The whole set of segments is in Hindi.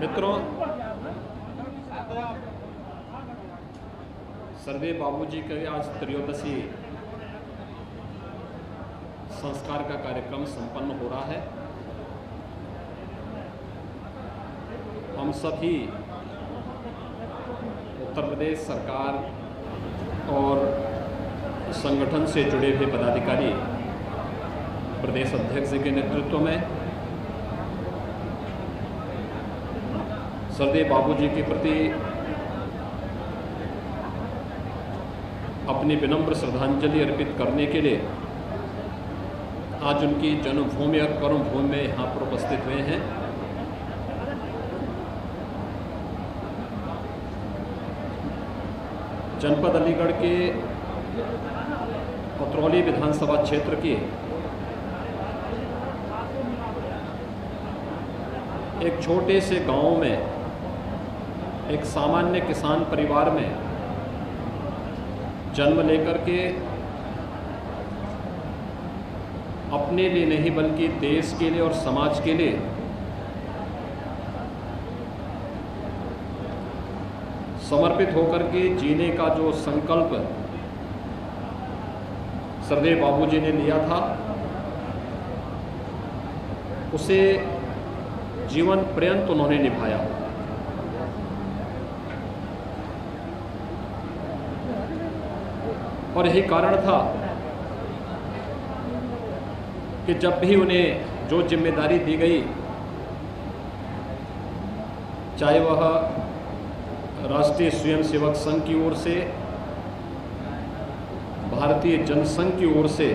मित्रों, सरदेव बाबूजी के आज त्रयोदशी संस्कार का कार्यक्रम संपन्न हो रहा है। हम सभी उत्तर प्रदेश सरकार और संगठन से जुड़े हुए पदाधिकारी प्रदेश अध्यक्ष जी के नेतृत्व में सरदेव बाबूजी के प्रति अपनी विनम्र श्रद्धांजलि अर्पित करने के लिए आज उनकी जन्मभूमि और कर्मभूमि में यहाँ पर उपस्थित हुए हैं। जनपद अलीगढ़ के पतरौली विधानसभा क्षेत्र के एक छोटे से गांव में एक सामान्य किसान परिवार में जन्म लेकर के अपने लिए नहीं बल्कि देश के लिए और समाज के लिए समर्पित होकर के जीने का जो संकल्प सरदेव बाबूजी ने लिया था, उसे जीवन पर्यंत उन्होंने निभाया। और यही कारण था कि जब भी उन्हें जो जिम्मेदारी दी गई, चाहे वह राष्ट्रीय स्वयंसेवक संघ की ओर से, भारतीय जनसंघ की ओर से,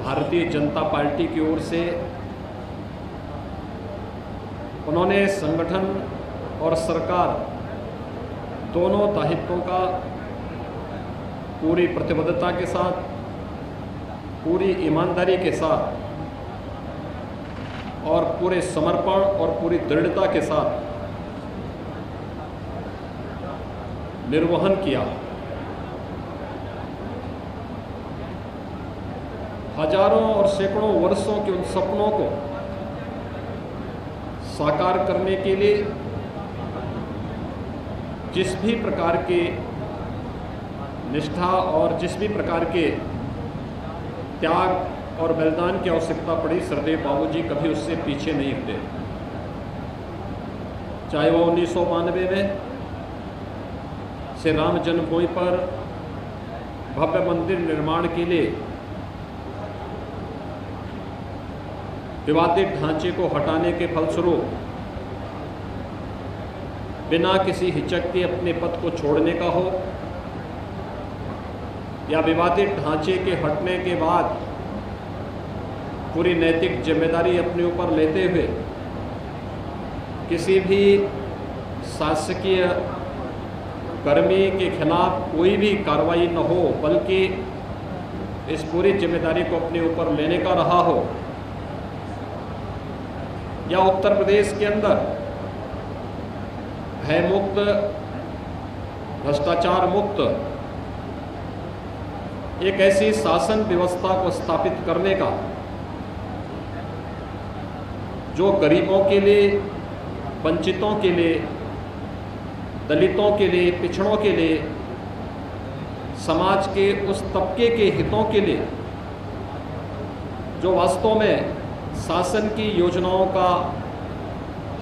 भारतीय जनता पार्टी की ओर से, उन्होंने संगठन और सरकार दोनों दायित्वों का पूरी प्रतिबद्धता के साथ, पूरी ईमानदारी के साथ और पूरे समर्पण और पूरी दृढ़ता के साथ निर्वहन किया। हजारों और सैकड़ों वर्षों के उन सपनों को साकार करने के लिए जिस भी प्रकार के निष्ठा और जिस भी प्रकार के त्याग और बलिदान की आवश्यकता पड़ी, सरदेव बाबूजी कभी उससे पीछे नहीं हटे। चाहे वो 1992 में श्री राम जन्मभूमि पर भव्य मंदिर निर्माण के लिए विवादित ढांचे को हटाने के फलस्वरूप बिना किसी हिचक के अपने पद को छोड़ने का हो, या विवादित ढांचे के हटने के बाद पूरी नैतिक जिम्मेदारी अपने ऊपर लेते हुए किसी भी शासकीय कर्मी के खिलाफ कोई भी कार्रवाई न हो, बल्कि इस पूरी जिम्मेदारी को अपने ऊपर लेने का रहा हो, या उत्तर प्रदेश के अंदर भयमुक्त, भ्रष्टाचार मुक्त एक ऐसी शासन व्यवस्था को स्थापित करने का जो गरीबों के लिए, वंचितों के लिए, दलितों के लिए, पिछड़ों के लिए, समाज के उस तबके के हितों के लिए जो वास्तव में शासन की योजनाओं का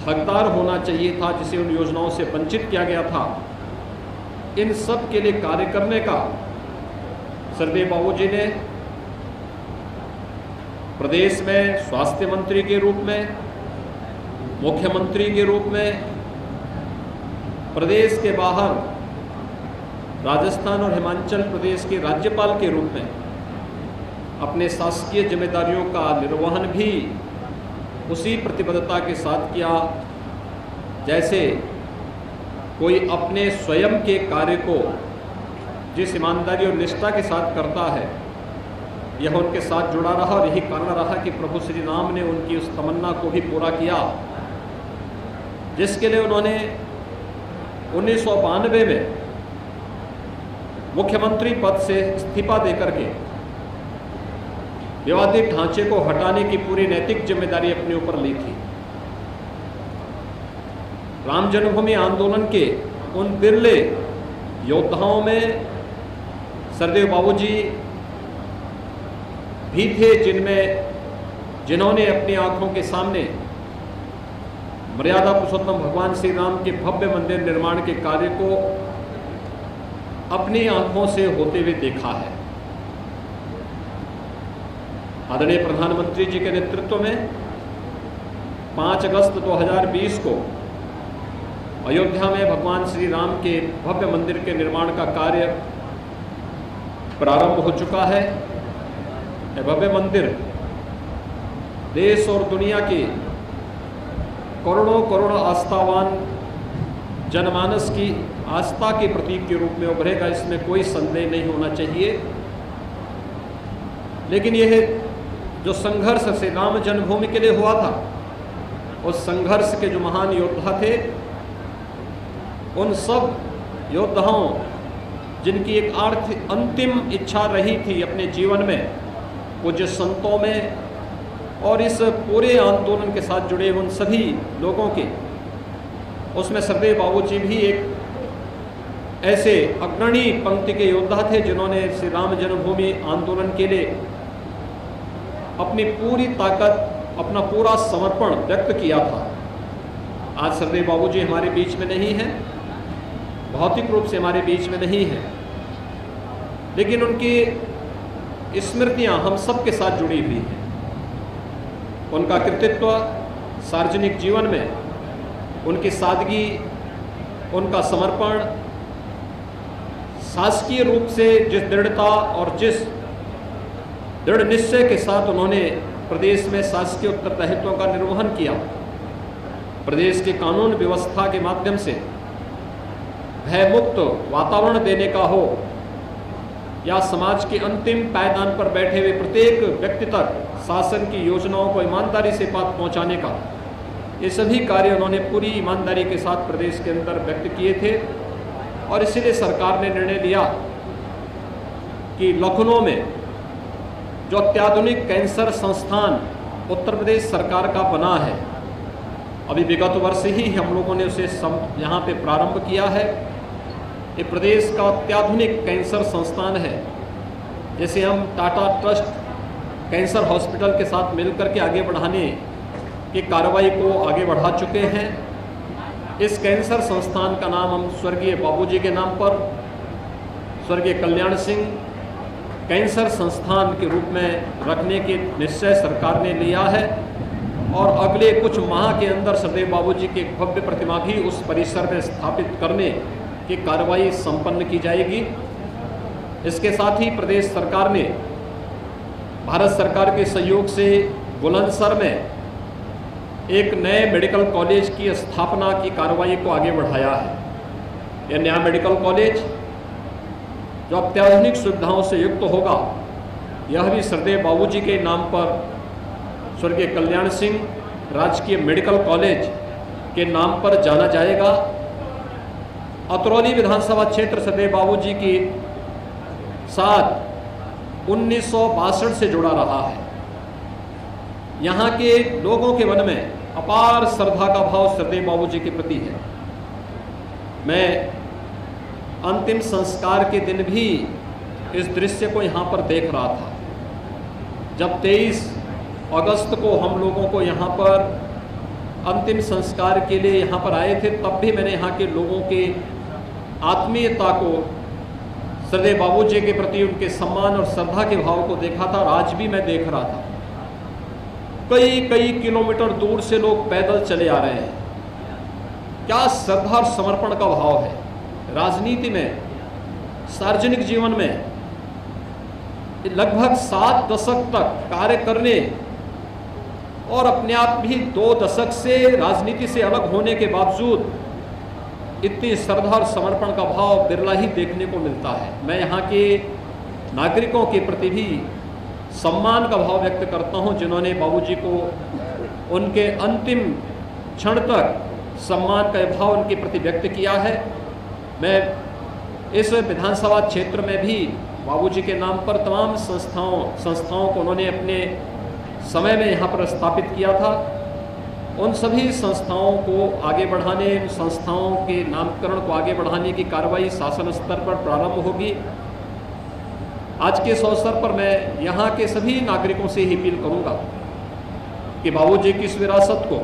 हकदार होना चाहिए था, जिसे उन योजनाओं से वंचित किया गया था, इन सब के लिए कार्य करने का सरदेव बाबूजी ने प्रदेश में स्वास्थ्य मंत्री के रूप में, मुख्यमंत्री के रूप में, प्रदेश के बाहर राजस्थान और हिमाचल प्रदेश के राज्यपाल के रूप में अपने शासकीय जिम्मेदारियों का निर्वहन भी उसी प्रतिबद्धता के साथ किया जैसे कोई अपने स्वयं के कार्य को जिस ईमानदारी और निष्ठा के साथ करता है, यह उनके साथ जुड़ा रहा। और यही कारण रहा कि प्रभु श्री राम ने उनकी उस तमन्ना को भी पूरा किया जिसके लिए उन्होंने 1992 में मुख्यमंत्री पद से इस्तीफा देकर के विवादित ढांचे को हटाने की पूरी नैतिक जिम्मेदारी अपने ऊपर ली थी। राम जन्मभूमि आंदोलन के उन बिरले योद्धाओं में सरदेव बाबूजी भी थे जिन्होंने अपनी आंखों के सामने मर्यादा पुरुषोत्तम भगवान श्री राम के भव्य मंदिर निर्माण के कार्य को अपनी आंखों से होते हुए देखा है। आदरणीय प्रधानमंत्री जी के नेतृत्व में 5 अगस्त 2020 को अयोध्या में भगवान श्री राम के भव्य मंदिर के निर्माण का कार्य प्रारंभ हो चुका है। यह भव्य मंदिर देश और दुनिया के करोड़ों करोड़ आस्थावान जनमानस की आस्था के प्रतीक के रूप में उभरेगा, इसमें कोई संदेह नहीं होना चाहिए। लेकिन यह जो संघर्ष श्री राम जन्मभूमि के लिए हुआ था, उस संघर्ष के जो महान योद्धा थे, उन सब योद्धाओं जिनकी एक अंतिम इच्छा रही थी अपने जीवन में, पूज्य संतों में और इस पूरे आंदोलन के साथ जुड़े उन सभी लोगों के, उसमें सरदेव बाबूजी भी एक ऐसे अग्रणी पंक्ति के योद्धा थे जिन्होंने श्री राम जन्मभूमि आंदोलन के लिए अपनी पूरी ताकत, अपना पूरा समर्पण व्यक्त किया था। आज सरदेव बाबूजी हमारे बीच में नहीं हैं, भौतिक रूप से हमारे बीच में नहीं है, लेकिन उनकी स्मृतियां हम सब के साथ जुड़ी हुई हैं। उनका कृतित्व सार्वजनिक जीवन में, उनकी सादगी, उनका समर्पण, शासकीय रूप से जिस दृढ़ता और जिस दृढ़ निश्चय के साथ उन्होंने प्रदेश में शासकीय उत्तरदायित्वों का निर्वहन किया, प्रदेश के कानून व्यवस्था के माध्यम से भयमुक्त वातावरण देने का हो या समाज के अंतिम पायदान पर बैठे हुए प्रत्येक व्यक्ति तक शासन की योजनाओं को ईमानदारी से पहुंचाने का, ये सभी कार्य उन्होंने पूरी ईमानदारी के साथ प्रदेश के अंदर व्यक्त किए थे। और इसीलिए सरकार ने निर्णय लिया कि लखनऊ में जो अत्याधुनिक कैंसर संस्थान उत्तर प्रदेश सरकार का बना है, अभी विगत वर्ष ही हम लोगों ने उसे यहाँ पे प्रारंभ किया है। ये प्रदेश का अत्याधुनिक कैंसर संस्थान है। जैसे हम टाटा ट्रस्ट कैंसर हॉस्पिटल के साथ मिलकर के आगे बढ़ाने की कार्रवाई को आगे बढ़ा चुके हैं, इस कैंसर संस्थान का नाम हम स्वर्गीय बाबूजी के नाम पर स्वर्गीय कल्याण सिंह कैंसर संस्थान के रूप में रखने के निश्चय सरकार ने लिया है। और अगले कुछ माह के अंदर सरदेव बाबूजी की एक भव्य प्रतिमा भी उस परिसर में स्थापित करने की कार्रवाई संपन्न की जाएगी। इसके साथ ही प्रदेश सरकार ने भारत सरकार के सहयोग से बुलंदशहर में एक नए मेडिकल कॉलेज की स्थापना की कार्रवाई को आगे बढ़ाया है। यह नया मेडिकल कॉलेज जो अत्याधुनिक सुविधाओं से युक्त होगा, यह भी सरदेव बाबूजी के नाम पर स्वर्गीय कल्याण सिंह राजकीय मेडिकल कॉलेज के नाम पर जाना जाएगा। अतरौली विधानसभा क्षेत्र सरदेव बाबूजी के साथ 1962 से जुड़ा रहा है। यहाँ के लोगों के मन में अपार श्रद्धा का भाव सरदेव बाबूजी के प्रति है। मैं अंतिम संस्कार के दिन भी इस दृश्य को यहाँ पर देख रहा था। जब 23 अगस्त को हम लोगों को यहाँ पर अंतिम संस्कार के लिए यहाँ पर आए थे, तब भी मैंने यहाँ के लोगों के आत्मीयता को, सरदेव बाबूजी के प्रति उनके सम्मान और श्रद्धा के भाव को देखा था। और आज भी मैं देख रहा था, कई किलोमीटर दूर से लोग पैदल चले आ रहे हैं। क्या श्रद्धा और समर्पण का भाव है। राजनीति में, सार्वजनिक जीवन में लगभग 7 दशक तक कार्य करने और अपने आप भी 2 दशक से राजनीति से अलग होने के बावजूद इतनी श्रद्धा और समर्पण का भाव बिरला ही देखने को मिलता है। मैं यहाँ के नागरिकों के प्रति भी सम्मान का भाव व्यक्त करता हूँ, जिन्होंने बाबूजी को उनके अंतिम क्षण तक सम्मान का भाव उनके प्रति व्यक्त किया है। मैं इस विधानसभा क्षेत्र में भी बाबूजी के नाम पर तमाम संस्थाओं को उन्होंने अपने समय में यहाँ पर स्थापित किया था। उन सभी संस्थाओं को आगे बढ़ाने, उन संस्थाओं के नामकरण को आगे बढ़ाने की कार्रवाई शासन स्तर पर प्रारंभ होगी। आज के इस अवसर पर मैं यहाँ के सभी नागरिकों से ही अपील करूँगा कि बाबूजी की इस विरासत को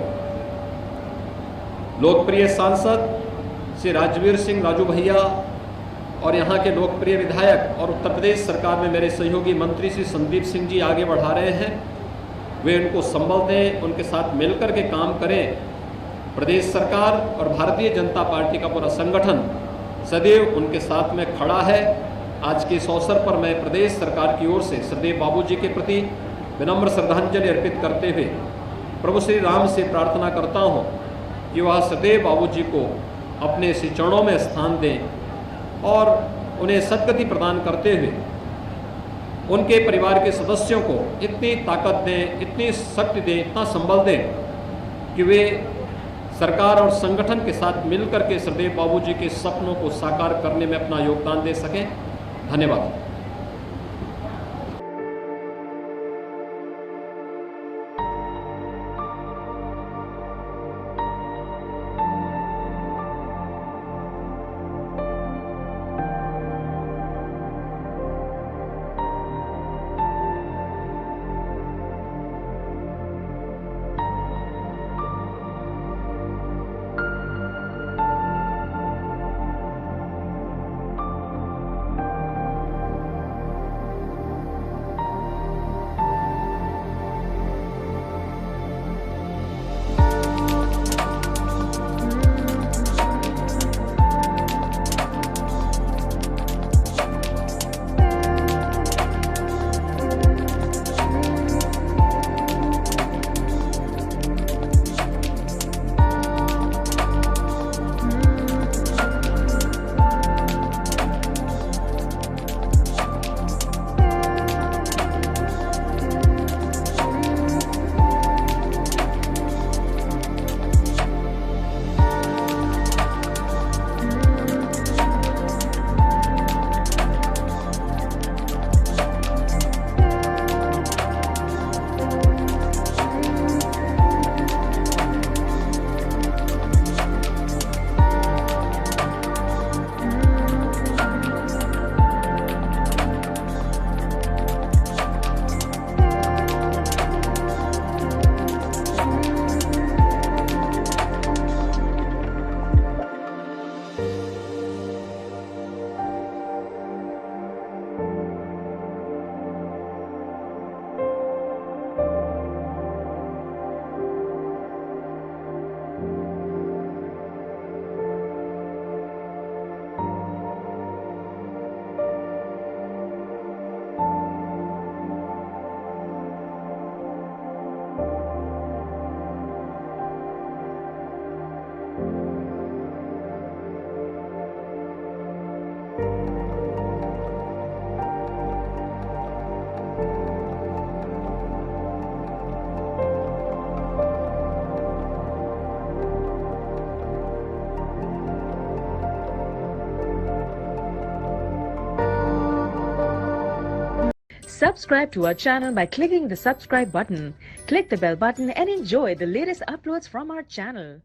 लोकप्रिय सांसद श्री राजवीर सिंह राजू भैया और यहाँ के लोकप्रिय विधायक और उत्तर प्रदेश सरकार में मेरे सहयोगी मंत्री श्री संदीप सिंह जी आगे बढ़ा रहे हैं, वे उनको संबल दें, उनके साथ मिलकर के काम करें। प्रदेश सरकार और भारतीय जनता पार्टी का पूरा संगठन सदैव उनके साथ में खड़ा है। आज के इस अवसर पर मैं प्रदेश सरकार की ओर से सदैव बाबूजी के प्रति विनम्र श्रद्धांजलि अर्पित करते हुए प्रभु श्री राम से प्रार्थना करता हूँ कि वह सदैव बाबूजी को अपने श्री चरणों में स्थान दें और उन्हें सद्गति प्रदान करते हुए उनके परिवार के सदस्यों को इतनी ताकत दें, इतनी शक्ति दें, इतना संबल दें कि वे सरकार और संगठन के साथ मिलकर के सदैव बाबूजी के सपनों को साकार करने में अपना योगदान दे सकें। धन्यवाद। Subscribe to our channel by clicking the subscribe button. Click the bell button and enjoy the latest uploads from our channel.